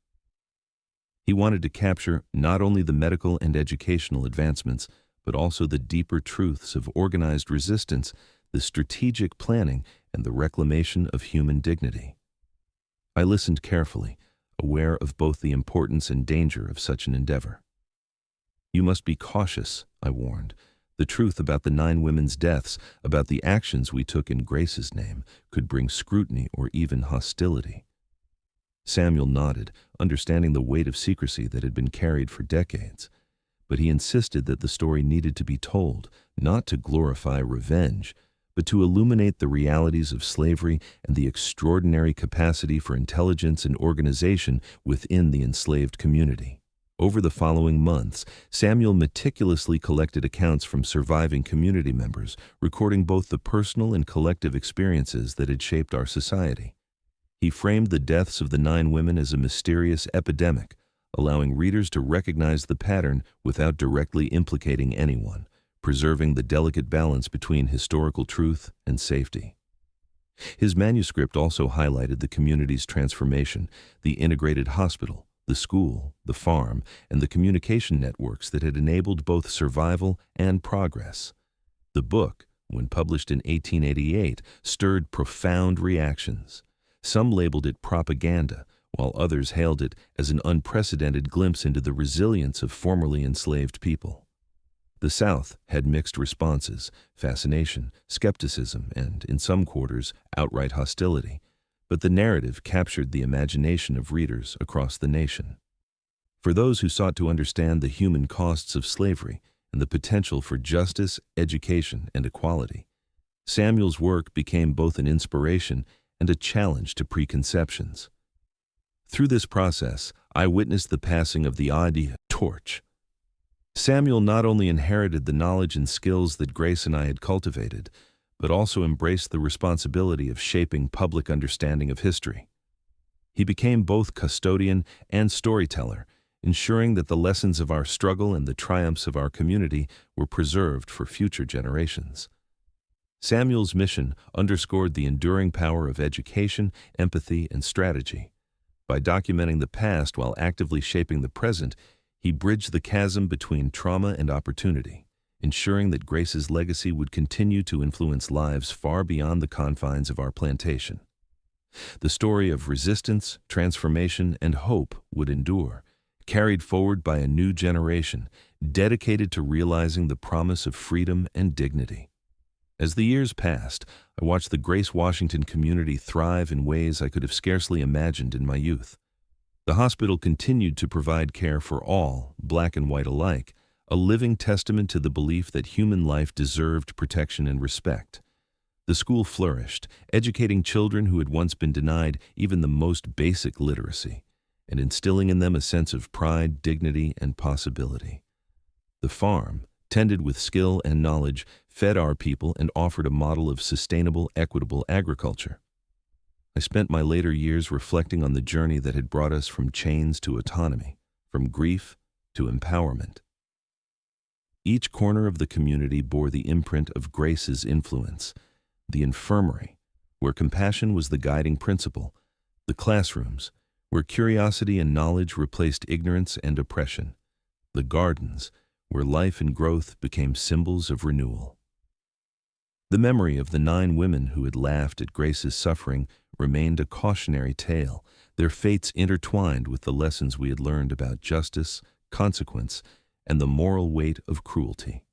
He wanted to capture not only the medical and educational advancements, but also the deeper truths of organized resistance, the strategic planning, and the reclamation of human dignity. I listened carefully, aware of both the importance and danger of such an endeavor. "You must be cautious," I warned. "The truth about the 9 women's deaths, about the actions we took in Grace's name, could bring scrutiny or even hostility." Samuel nodded, understanding the weight of secrecy that had been carried for decades. But he insisted that the story needed to be told, not to glorify revenge, but to illuminate the realities of slavery and the extraordinary capacity for intelligence and organization within the enslaved community. Over the following months, Samuel meticulously collected accounts from surviving community members, recording both the personal and collective experiences that had shaped our society. He framed the deaths of the 9 women as a mysterious epidemic, allowing readers to recognize the pattern without directly implicating anyone, preserving the delicate balance between historical truth and safety. His manuscript also highlighted the community's transformation, the integrated hospital, the school, the farm, and the communication networks that had enabled both survival and progress. The book, when published in 1888, stirred profound reactions. Some labeled it propaganda, while others hailed it as an unprecedented glimpse into the resilience of formerly enslaved people. The South had mixed responses: fascination, skepticism, and, in some quarters, outright hostility. But the narrative captured the imagination of readers across the nation. For those who sought to understand the human costs of slavery and the potential for justice, education, and equality, Samuel's work became both an inspiration and a challenge to preconceptions. Through this process, I witnessed the passing of the torch. Samuel not only inherited the knowledge and skills that Grace and I had cultivated, but also embraced the responsibility of shaping public understanding of history. He became both custodian and storyteller, ensuring that the lessons of our struggle and the triumphs of our community were preserved for future generations. Samuel's mission underscored the enduring power of education, empathy, and strategy. By documenting the past while actively shaping the present, he bridged the chasm between trauma and opportunity, ensuring that Grace's legacy would continue to influence lives far beyond the confines of our plantation. The story of resistance, transformation, and hope would endure, carried forward by a new generation, dedicated to realizing the promise of freedom and dignity. As the years passed, I watched the Grace Washington community thrive in ways I could have scarcely imagined in my youth. The hospital continued to provide care for all, black and white alike, a living testament to the belief that human life deserved protection and respect. The school flourished, educating children who had once been denied even the most basic literacy, and instilling in them a sense of pride, dignity, and possibility. The farm, tended with skill and knowledge, fed our people and offered a model of sustainable, equitable agriculture. I spent my later years reflecting on the journey that had brought us from chains to autonomy, from grief to empowerment. Each corner of the community bore the imprint of Grace's influence: the infirmary, where compassion was the guiding principle; the classrooms, where curiosity and knowledge replaced ignorance and oppression; the gardens, where life and growth became symbols of renewal. The memory of the 9 women who had laughed at Grace's suffering remained a cautionary tale, their fates intertwined with the lessons we had learned about justice, consequence, and the moral weight of cruelty.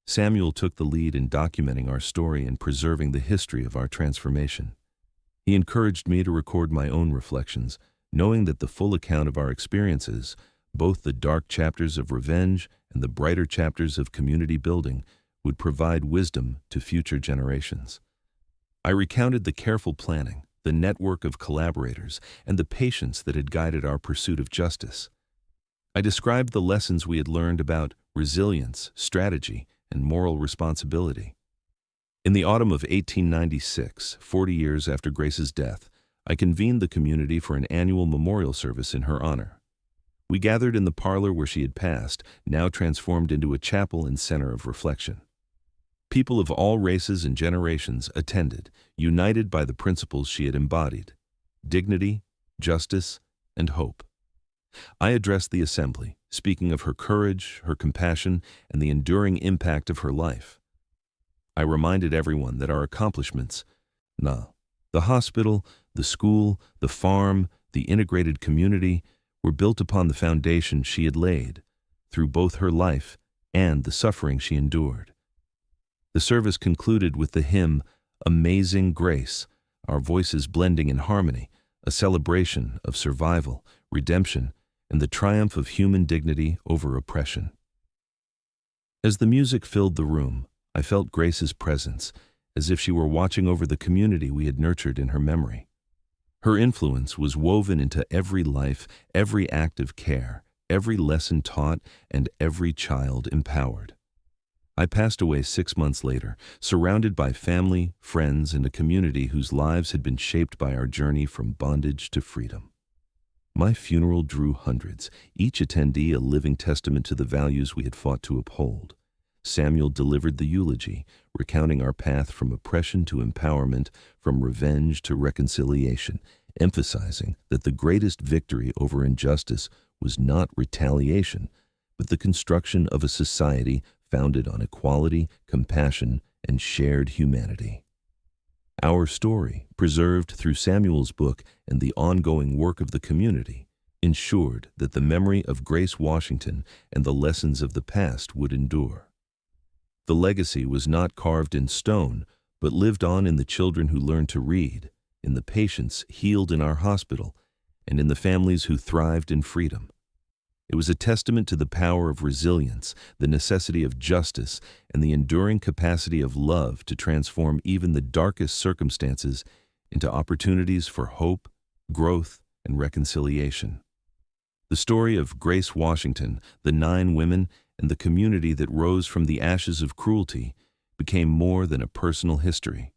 Samuel took the lead in documenting our story and preserving the history of our transformation. He encouraged me to record my own reflections, knowing that the full account of our experiences, Both the dark chapters of revenge and the brighter chapters of community building would provide wisdom to future generations. I recounted the careful planning, the network of collaborators, and the patience that had guided our pursuit of justice. I described the lessons we had learned about resilience, strategy, and moral responsibility. In the autumn of 1896, 40 years after Grace's death, I convened the community for an annual memorial service in her honor. We gathered in the parlor where she had passed, now transformed into a chapel and center of reflection. People of all races and generations attended, united by the principles she had embodied: dignity, justice, and hope. I addressed the assembly, speaking of her courage, her compassion, and the enduring impact of her life. I reminded everyone that our accomplishments, the hospital, the school, the farm, the integrated community, were built upon the foundation she had laid, through both her life and the suffering she endured. The service concluded with the hymn, "Amazing Grace," our voices blending in harmony, a celebration of survival, redemption, and the triumph of human dignity over oppression. As the music filled the room, I felt Grace's presence, as if she were watching over the community we had nurtured in her memory. Her influence was woven into every life, every act of care, every lesson taught, and every child empowered. I passed away 6 months later, surrounded by family, friends, and a community whose lives had been shaped by our journey from bondage to freedom. My funeral drew hundreds, each attendee a living testament to the values we had fought to uphold. Samuel delivered the eulogy, recounting our path from oppression to empowerment, from revenge to reconciliation, emphasizing that the greatest victory over injustice was not retaliation, but the construction of a society founded on equality, compassion, and shared humanity. Our story, preserved through Samuel's book and the ongoing work of the community, ensured that the memory of Grace Washington and the lessons of the past would endure. The legacy was not carved in stone, but lived on in the children who learned to read, in the patients healed in our hospital, and in the families who thrived in freedom. It was a testament to the power of resilience, the necessity of justice, and the enduring capacity of love to transform even the darkest circumstances into opportunities for hope, growth, and reconciliation. The story of Grace Washington, the 9 women, and the community that rose from the ashes of cruelty became more than a personal history.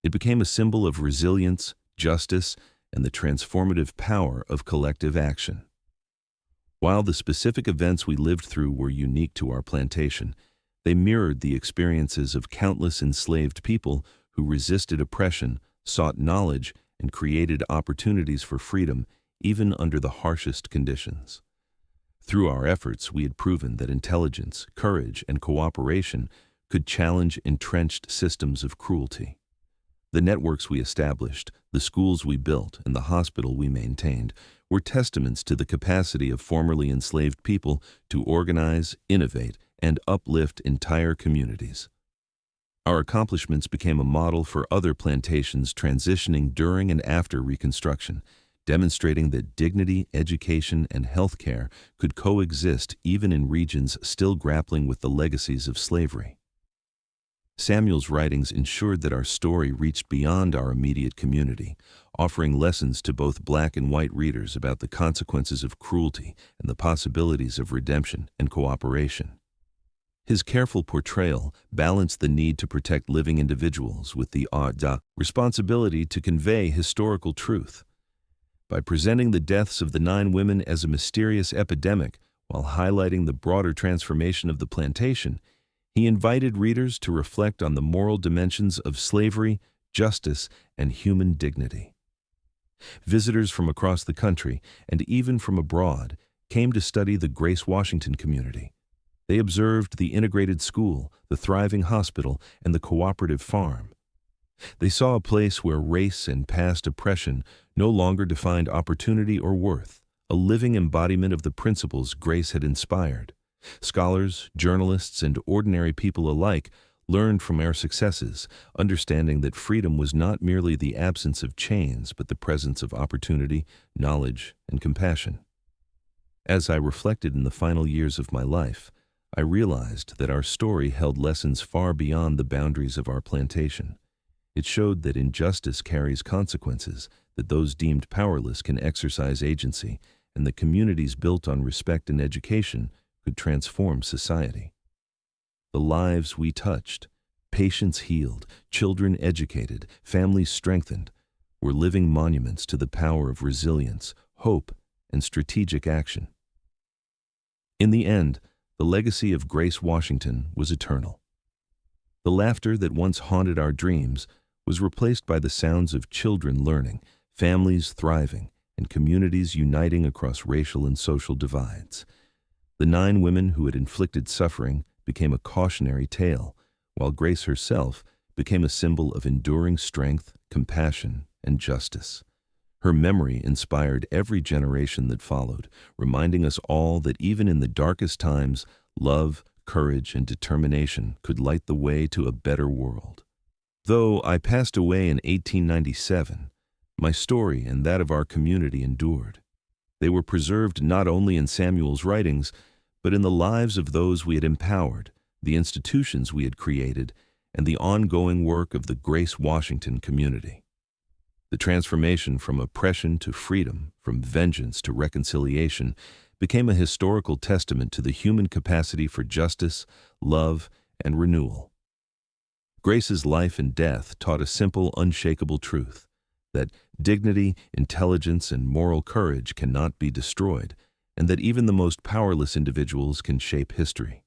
It became a symbol of resilience, justice, and the transformative power of collective action. While the specific events we lived through were unique to our plantation, they mirrored the experiences of countless enslaved people who resisted oppression, sought knowledge, and created opportunities for freedom even under the harshest conditions. Through our efforts, we had proven that intelligence, courage, and cooperation could challenge entrenched systems of cruelty. The networks we established, the schools we built, and the hospital we maintained were testaments to the capacity of formerly enslaved people to organize, innovate, and uplift entire communities. Our accomplishments became a model for other plantations transitioning during and after Reconstruction, demonstrating that dignity, education, and health care could coexist even in regions still grappling with the legacies of slavery. Samuel's writings ensured that our story reached beyond our immediate community, offering lessons to both black and white readers about the consequences of cruelty and the possibilities of redemption and cooperation. His careful portrayal balanced the need to protect living individuals with the responsibility to convey historical truth. By presenting the deaths of the 9 women as a mysterious epidemic while highlighting the broader transformation of the plantation, he invited readers to reflect on the moral dimensions of slavery, justice, and human dignity. Visitors from across the country, and even from abroad, came to study the Grace Washington community. They observed the integrated school, the thriving hospital, and the cooperative farm. They saw a place where race and past oppression no longer defined opportunity or worth, a living embodiment of the principles Grace had inspired. Scholars, journalists, and ordinary people alike learned from our successes, understanding that freedom was not merely the absence of chains, but the presence of opportunity, knowledge, and compassion. As I reflected in the final years of my life, I realized that our story held lessons far beyond the boundaries of our plantation. It showed that injustice carries consequences, that those deemed powerless can exercise agency, and that communities built on respect and education could transform society. The lives we touched, patients healed, children educated, families strengthened, were living monuments to the power of resilience, hope, and strategic action. In the end, the legacy of Grace Washington was eternal. The laughter that once haunted our dreams was replaced by the sounds of children learning, families thriving, and communities uniting across racial and social divides. The 9 women who had inflicted suffering became a cautionary tale, while Grace herself became a symbol of enduring strength, compassion, and justice. Her memory inspired every generation that followed, reminding us all that even in the darkest times, love, courage, and determination could light the way to a better world. Though I passed away in 1897, my story and that of our community endured. They were preserved not only in Samuel's writings, but in the lives of those we had empowered, the institutions we had created, and the ongoing work of the Grace Washington community. The transformation from oppression to freedom, from vengeance to reconciliation, became a historical testament to the human capacity for justice, love, and renewal. Grace's life and death taught a simple, unshakable truth, that dignity, intelligence, and moral courage cannot be destroyed, and that even the most powerless individuals can shape history.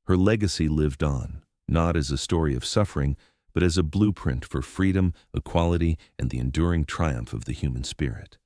Her legacy lived on, not as a story of suffering, but as a blueprint for freedom, equality, and the enduring triumph of the human spirit.